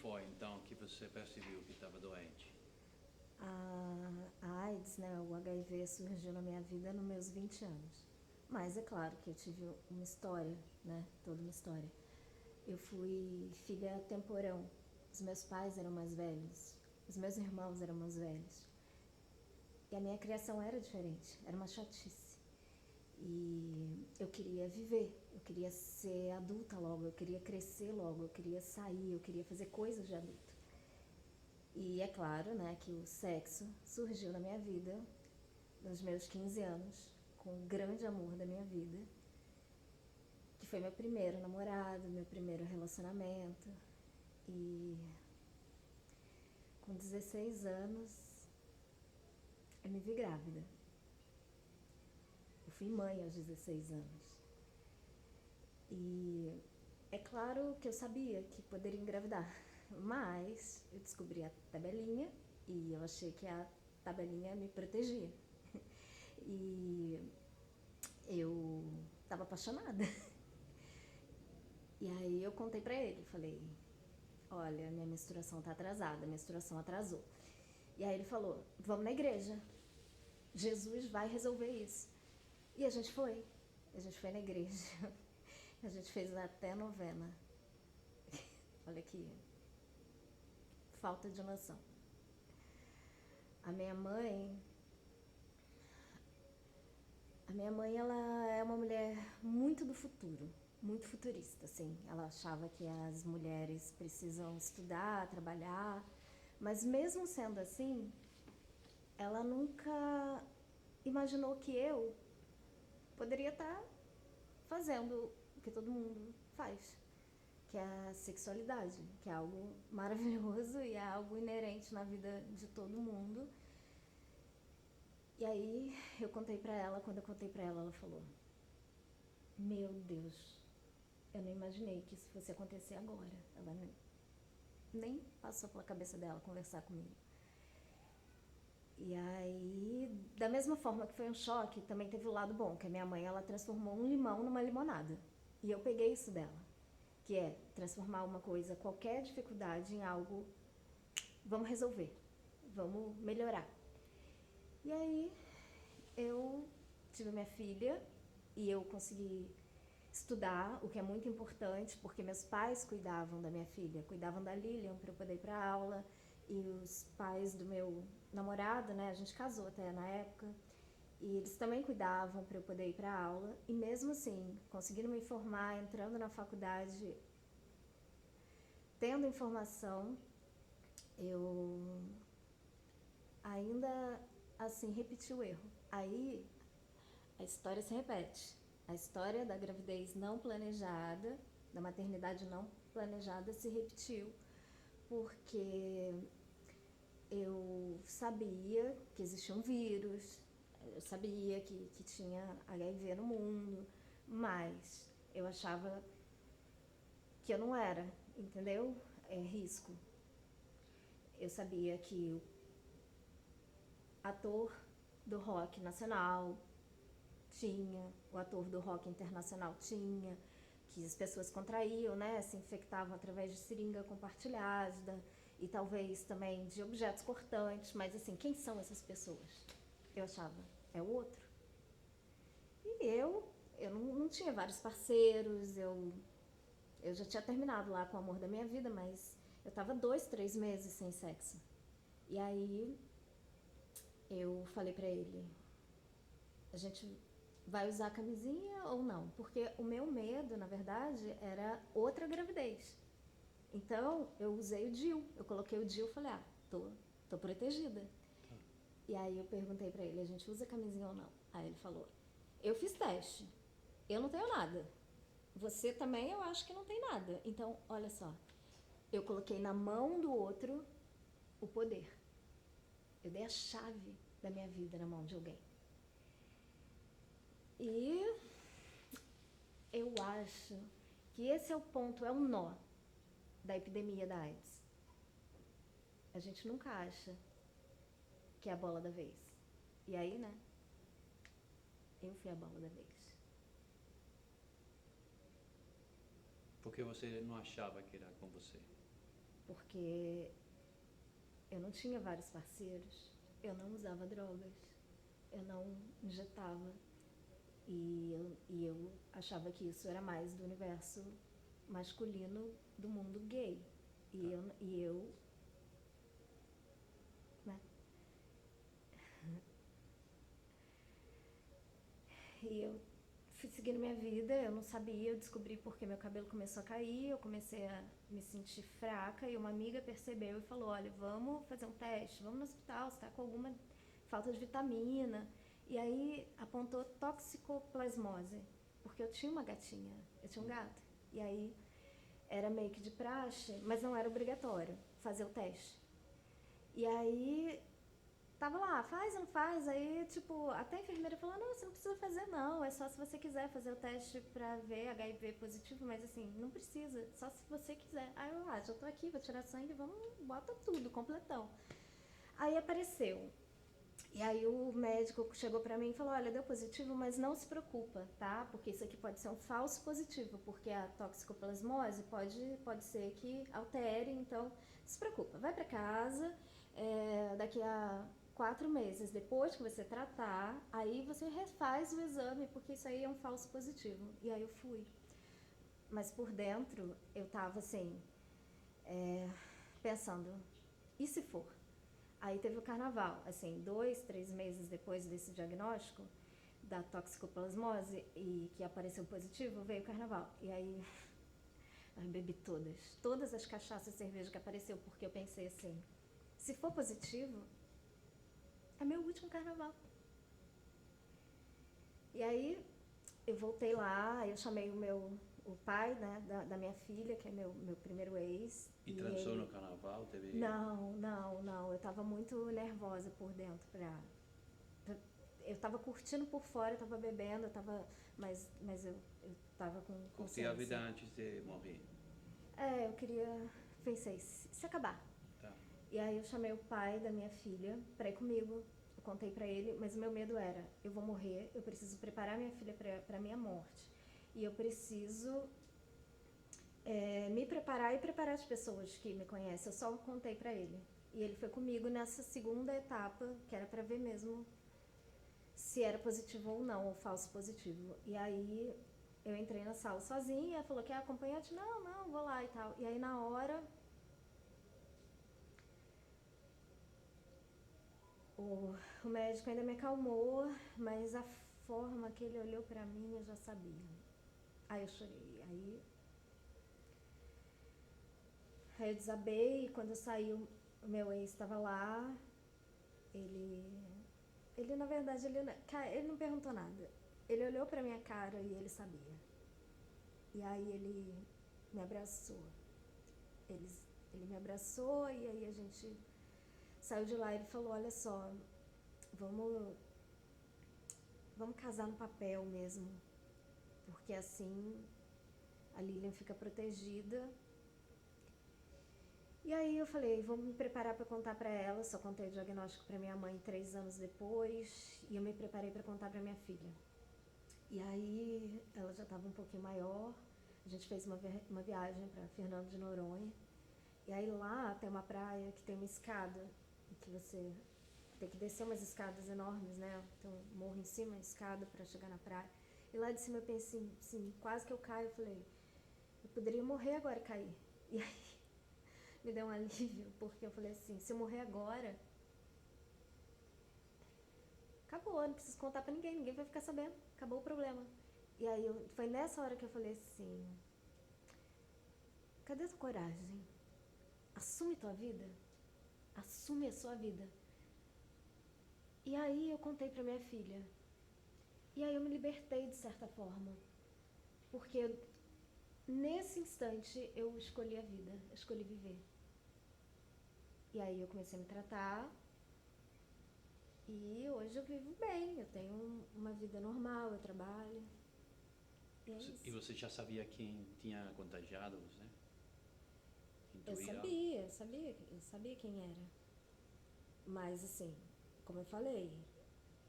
foi então que você percebeu que estava doente? A AIDS, né, o HIV surgiu na minha vida nos meus 20 anos. Mas é claro que eu tive uma história, né, toda uma história. Eu fui filha temporão. Os meus pais eram mais velhos, os meus irmãos eram mais velhos. E a minha criação era diferente, era uma chatice. E eu queria viver, eu queria ser adulta logo, eu queria crescer logo, eu queria sair, eu queria fazer coisas de adulto. E é claro, né, que o sexo surgiu na minha vida nos meus 15 anos, com o grande amor da minha vida, que foi meu primeiro namorado, meu primeiro relacionamento. E com 16 anos eu me vi grávida. Eu fui mãe aos 16 anos. E é claro que eu sabia que poderia engravidar, mas eu descobri a tabelinha e eu achei que a tabelinha me protegia. E eu estava apaixonada. E aí eu contei pra ele, falei, olha, minha menstruação tá atrasada, a menstruação atrasou. E aí ele falou, vamos na igreja, Jesus vai resolver isso. E a gente foi na igreja, a gente fez até novena. Olha que falta de noção. A minha mãe, a minha mãe, ela é uma mulher muito do futuro, muito futurista, assim. Ela achava que as mulheres precisam estudar, trabalhar, mas mesmo sendo assim, ela nunca imaginou que eu poderia estar fazendo o que todo mundo faz, que é a sexualidade, que é algo maravilhoso e é algo inerente na vida de todo mundo. E aí eu contei pra ela, quando eu contei pra ela, ela falou, meu Deus, eu não imaginei que isso fosse acontecer agora. Ela nem passou pela cabeça dela conversar comigo. E aí, da mesma forma que foi um choque, também teve o lado bom, que a minha mãe, ela transformou um limão numa limonada. E eu peguei isso dela, que é transformar uma coisa, qualquer dificuldade, em algo, vamos resolver, vamos melhorar. E aí, eu tive minha filha e eu consegui estudar, o que é muito importante, porque meus pais cuidavam da minha filha, cuidavam da Lilian para eu poder ir para aula, e os pais do meu namorado, né, a gente casou até na época, e eles também cuidavam para eu poder ir para aula, e mesmo assim, conseguindo me formar, entrando na faculdade, tendo informação, eu ainda assim repeti o erro. Aí a história se repete. A história da gravidez não planejada, da maternidade não planejada se repetiu, porque eu sabia que existia um vírus, eu sabia que tinha HIV no mundo, mas eu achava que eu não era, entendeu? É risco. Eu sabia que o ator do rock nacional tinha, o ator do rock internacional tinha, que as pessoas contraíam, né, se infectavam através de seringa compartilhada e talvez também de objetos cortantes, mas assim, quem são essas pessoas? Eu achava, é o outro. E eu não tinha vários parceiros, eu já tinha terminado lá com o amor da minha vida, mas eu tava 2, 3 meses sem sexo. E aí eu falei pra ele, a gente vai usar a camisinha ou não? Porque o meu medo, na verdade, era outra gravidez. Então, eu usei o DIU. Eu coloquei o DIU e falei, tô protegida. E aí eu perguntei pra ele, a gente usa camisinha ou não? Aí ele falou, eu fiz teste, eu não tenho nada. Você também, eu acho que não tem nada. Então, olha só, eu coloquei na mão do outro o poder. Eu dei a chave da minha vida na mão de alguém. E eu acho que esse é o ponto, é o nó da epidemia da AIDS. A gente nunca acha que é a bola da vez. E aí, né? Eu fui a bola da vez. Porque você não achava que era com você? porque eu não tinha vários parceiros, eu não usava drogas, eu não injetava. E eu achava que isso era mais do universo masculino do mundo gay. E eu né? E eu fui seguindo minha vida, eu não sabia, eu descobri porque meu cabelo começou a cair, eu comecei a me sentir fraca e uma amiga percebeu e falou, olha, vamos fazer um teste, vamos no hospital, você está com alguma falta de vitamina. E aí apontou toxicoplasmose, porque eu tinha uma gatinha, eu tinha um gato. E aí era meio que de praxe, mas não era obrigatório fazer o teste. E aí tava lá, faz ou não faz? Aí, tipo, até a enfermeira falou, não, você não precisa fazer não, é só se você quiser fazer o teste pra ver HIV positivo, mas assim, não precisa, só se você quiser. Aí eu, já tô aqui, vou tirar sangue, vamos, bota tudo, completão. Aí apareceu. E aí o médico chegou pra mim e falou, olha, deu positivo, mas não se preocupa, tá? Porque isso aqui pode ser um falso positivo, porque a toxicoplasmose pode ser que altere, então não se preocupa, vai pra casa, daqui a 4 meses, depois que você tratar, aí você refaz o exame, porque isso aí é um falso positivo. E aí eu fui. Mas por dentro, eu tava assim, pensando, e se for? Aí teve o carnaval, assim, 2, 3 meses depois desse diagnóstico da toxicoplasmose e que apareceu positivo, veio o carnaval. E aí eu bebi todas as cachaças e cerveja que apareceu, porque eu pensei assim, se for positivo, é meu último carnaval. E aí eu voltei lá, eu chamei o pai, né, da minha filha, que é meu primeiro ex. E transou no carnaval? Teve... Não, eu tava muito nervosa por dentro eu tava curtindo por fora, eu tava bebendo, mas eu tava com consciência. Curtir a vida antes de morrer. Eu queria, pensei, se acabar. Tá. E aí eu chamei o pai da minha filha pra ir comigo, eu contei pra ele, mas o meu medo era, eu vou morrer, eu preciso preparar minha filha pra minha morte. E eu preciso me preparar e preparar as pessoas que me conhecem. Eu só contei pra ele. E ele foi comigo nessa segunda etapa, que era pra ver mesmo se era positivo ou não, ou falso positivo. E aí eu entrei na sala sozinha, falou que é acompanhante, não, vou lá e tal. E aí na hora o médico ainda me acalmou, mas a forma que ele olhou pra mim eu já sabia. Aí eu chorei, aí eu desabei, e quando eu saí o meu ex estava lá, ele na verdade, ele não perguntou nada. Ele olhou pra minha cara e ele sabia. E aí ele me abraçou. Ele me abraçou e aí a gente saiu de lá e ele falou, olha só, vamos casar no papel mesmo, porque assim a Lilian fica protegida. E aí eu falei, vou me preparar para contar para ela, só contei o diagnóstico para minha mãe 3 anos depois, e eu me preparei para contar para minha filha. E aí ela já estava um pouquinho maior, a gente fez uma viagem para Fernando de Noronha, e aí lá tem uma praia que tem uma escada, que você tem que descer umas escadas enormes, né? Tem um morro em cima, escada para chegar na praia. E lá de cima eu pensei, assim, quase que eu caio, eu falei, eu poderia morrer agora e cair. E aí me deu um alívio, porque eu falei assim, se eu morrer agora, acabou, não preciso contar pra ninguém vai ficar sabendo, acabou o problema. E aí foi nessa hora que eu falei assim, cadê a tua coragem? Assume tua vida, assume a sua vida. E aí eu contei pra minha filha, e aí eu me libertei de certa forma, porque nesse instante eu escolhi a vida, eu escolhi viver. E aí eu comecei a me tratar, e hoje eu vivo bem, eu tenho uma vida normal, eu trabalho. E é isso. E você já sabia quem tinha contagiado você? Eu sabia quem era. Mas assim, como eu falei,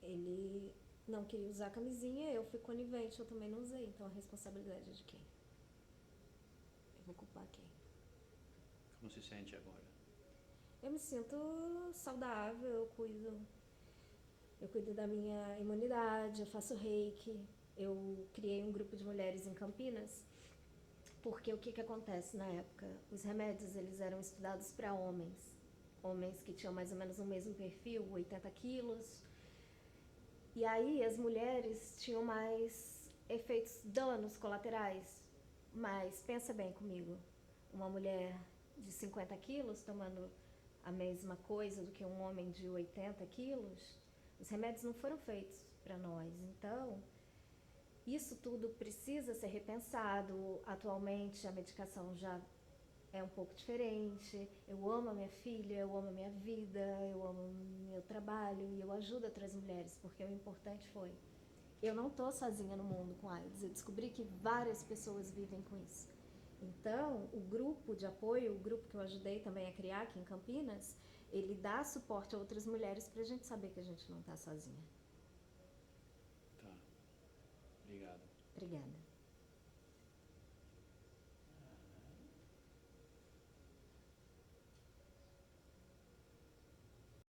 ele não queria usar a camisinha, eu fui conivente, eu também não usei, então a responsabilidade é de quem? Eu vou culpar quem? Como se sente agora? Eu me sinto saudável, eu cuido da minha imunidade, eu faço reiki. Eu criei um grupo de mulheres em Campinas, porque o que acontece na época? Os remédios, eles eram estudados para homens que tinham mais ou menos o mesmo perfil, 80 quilos. E aí as mulheres tinham mais efeitos, danos colaterais. Mas pensa bem comigo, uma mulher de 50 quilos tomando a mesma coisa do que um homem de 80 quilos, os remédios não foram feitos para nós. Então, isso tudo precisa ser repensado. Atualmente a medicação já é um pouco diferente. Eu amo a minha filha, eu amo a minha vida, eu amo o meu trabalho e eu ajudo outras mulheres, porque o importante foi: eu não estou sozinha no mundo com AIDS, eu descobri que várias pessoas vivem com isso. Então, o grupo de apoio, o grupo que eu ajudei também a criar aqui em Campinas, ele dá suporte a outras mulheres para a gente saber que a gente não está sozinha. Tá. Obrigado. Obrigada.